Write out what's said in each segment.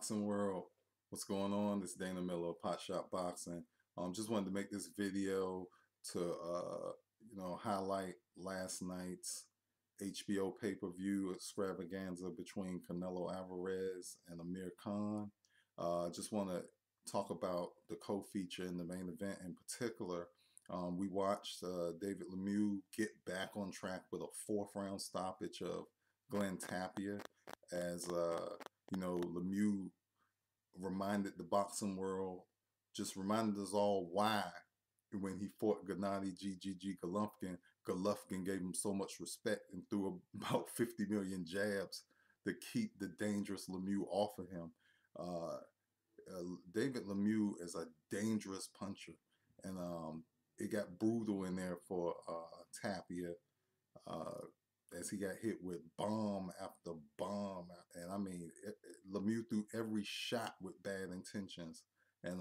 boxing world, what's going on? This is Dana Miller of Pot Shot Boxing. Just wanted to make this video to highlight last night's HBO pay-per-view extravaganza between Canelo Alvarez and Amir Khan. Just want to talk about the co-feature in the main event in particular. We watched David Lemieux get back on track with a fourth round stoppage of Glenn Tapia as Lemieux reminded the boxing world, just reminded us all why when he fought Gennady GGG Golovkin gave him so much respect and threw about 50 million jabs to keep the dangerous Lemieux off of him. David Lemieux is a dangerous puncher, and it got brutal in there for Tapia as he got hit with bomb after bomb, and I mean Lemieux threw every shot with bad intentions, and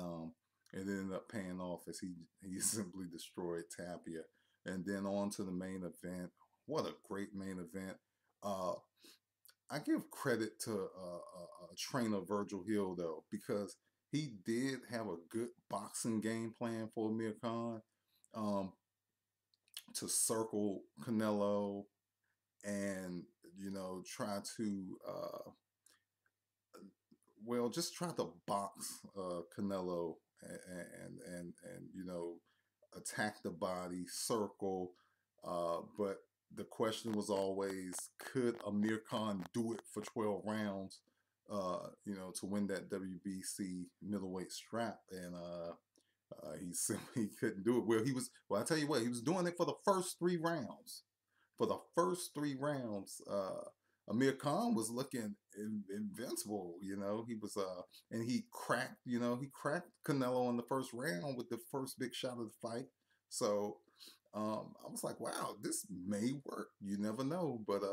it ended up paying off as he simply destroyed Tapia. And then on to the main event. What a great main event! I give credit to trainer Virgil Hill though, because he did have a good boxing game plan for Amir Khan, to circle Canelo and try to just try to box Canelo and attack the body, circle, but the question was always, could Amir Khan do it for 12 rounds to win that WBC middleweight strap? And he simply couldn't do it. Well, I tell you what, he was doing it for the first 3 rounds. For the first 3 rounds, Amir Khan was looking invincible. He was and he cracked Canelo in the first round with the first big shot of the fight. So I was like, wow, this may work. You never know. But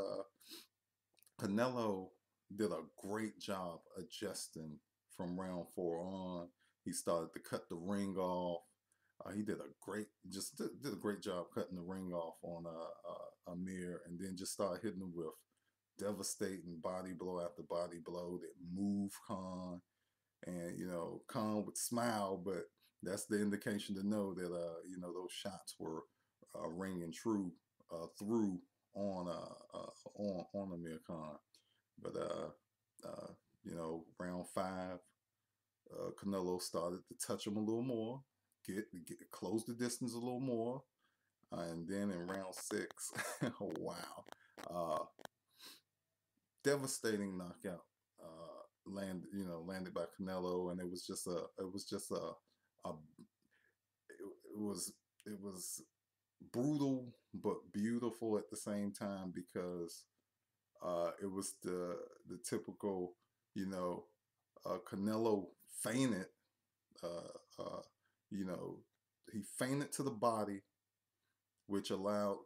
Canelo did a great job adjusting from round 4 on. He started to cut the ring off. He did a great job cutting the ring off on Amir, and then just started hitting him with devastating body blow after body blow that moved Khan. And Khan would smile, but that's the indication to know that those shots were ringing true through on Amir Khan. But round 5, Canelo started to touch him a little more, close the distance a little more, and then in round 6, oh wow, devastating knockout landed by Canelo, and it was brutal but beautiful at the same time, because it was the typical Canelo fainted. He fainted to the body, which allowed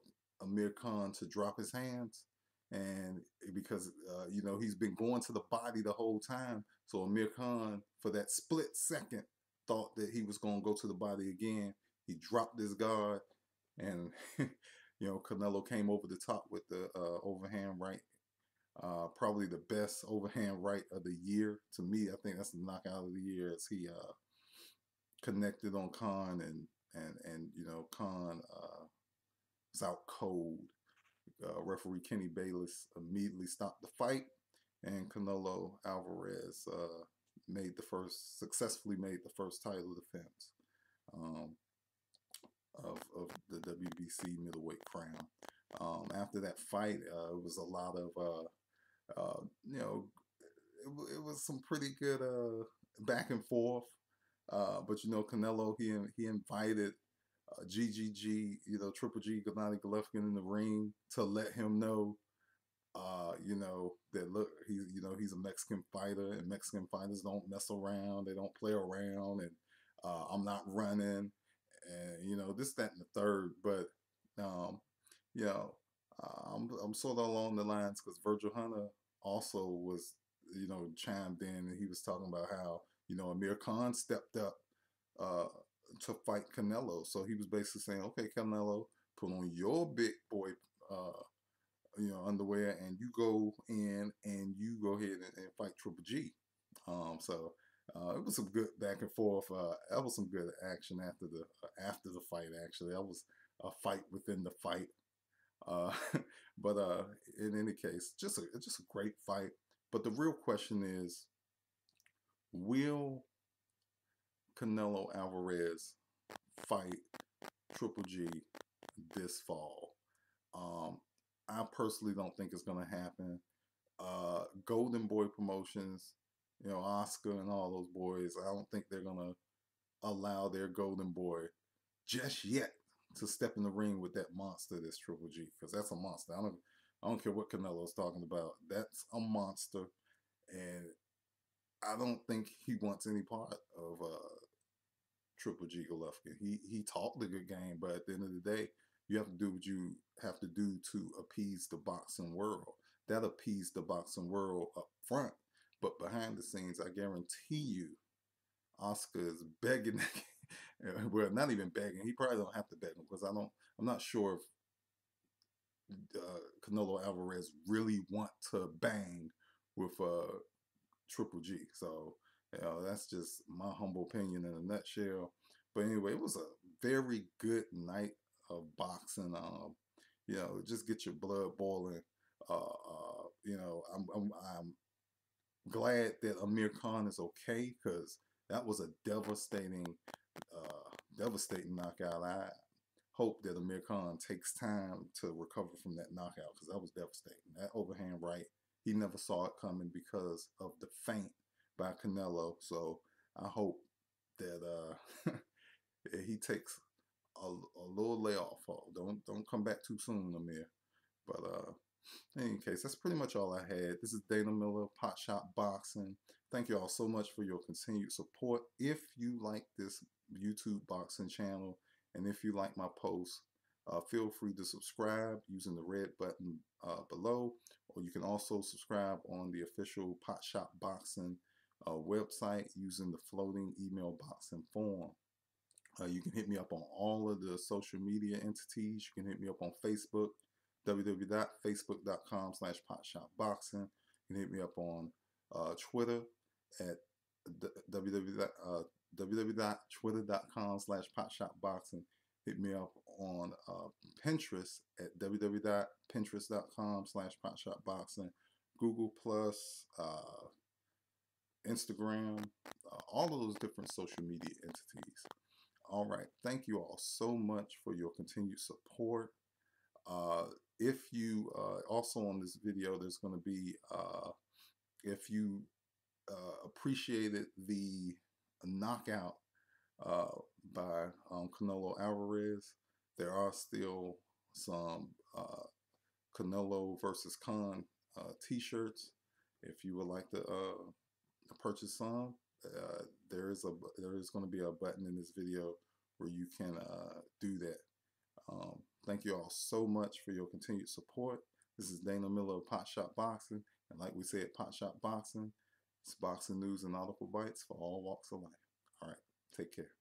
Amir Khan to drop his hands. And because, he's been going to the body the whole time. So Amir Khan, for that split second, thought that he was going to go to the body again. He dropped his guard, and, Canelo came over the top with the overhand right. Probably the best overhand right of the year. To me, I think that's the knockout of the year, as he connected on Khan, and Khan was out cold. Referee Kenny Bayless immediately stopped the fight, and Canelo Alvarez successfully made the first title defense of the WBC middleweight crown. After that fight, it was a lot of it was some pretty good back and forth. But Canelo, he invited GGG, Triple G, Gennady Golovkin in the ring to let him know, that look, he's a Mexican fighter, and Mexican fighters don't mess around, they don't play around, and I'm not running, and this, that, and the third. But I'm sort of along the lines, because Virgil Hunter also was, chimed in, and he was talking about how Amir Khan stepped up to fight Canelo. So he was basically saying, okay, Canelo, put on your big boy underwear, and you go in and you go ahead and fight Triple G. So it was some good back and forth. That was some good action after the fight. Actually, that was a fight within the fight. Uh, but in any case, just a great fight. But the real question is, will Canelo Alvarez fight Triple G this fall? Um, I personally don't think it's gonna happen. Golden Boy Promotions, you know, Oscar and all those boys, I don't think they're gonna allow their Golden Boy just yet to step in the ring with that monster that's Triple G, because that's a monster. I don't care what Canelo's talking about. That's a monster, and I don't think he wants any part of Triple G Golovkin. He talked a good game, but at the end of the day, you have to do what you have to do to appease the boxing world. That appeased the boxing world up front, but behind the scenes, I guarantee you, Oscar is begging. Well, not even begging. He probably don't have to beg him because I'm not sure if Canelo Alvarez really want to bang with Triple G. So, you know, that's just my humble opinion in a nutshell. But anyway, it was a very good night of boxing. You know, just get your blood boiling. You know, I'm glad that Amir Khan is okay, because that was a devastating knockout. I hope that Amir Khan takes time to recover from that knockout, because that was devastating. That overhand right, he never saw it coming because of the feint by Canelo. So I hope that he takes a little layoff. Don't come back too soon, Amir. But in any case, that's pretty much all I had. This is Dana Miller, Pot Shot Boxing. Thank you all so much for your continued support. If you like this YouTube boxing channel, and if you like my posts, feel free to subscribe using the red button below, or you can also subscribe on the official Pot Shot Boxing website using the floating email boxing form. You can hit me up on all of the social media entities. You can hit me up on Facebook, www.facebook.com/potshotboxing. You can hit me up on Twitter at www.twitter.com/potshotboxing. Hit me up on Pinterest at www.pinterest.com/potshotboxing. Google Plus, Instagram, all of those different social media entities. All right. Thank you all so much for your continued support. If you also on this video, there's going to be, if you appreciated the knockout by Canelo Alvarez, there are still some Canelo versus Khan t-shirts. If you would like to purchase some, there is going to be a button in this video where you can do that. Thank you all so much for your continued support. This is Dana Miller of Pot Shot Boxing, and like we said, Pot Shot Boxing, it's boxing news and article bites for all walks of life. All right, take care.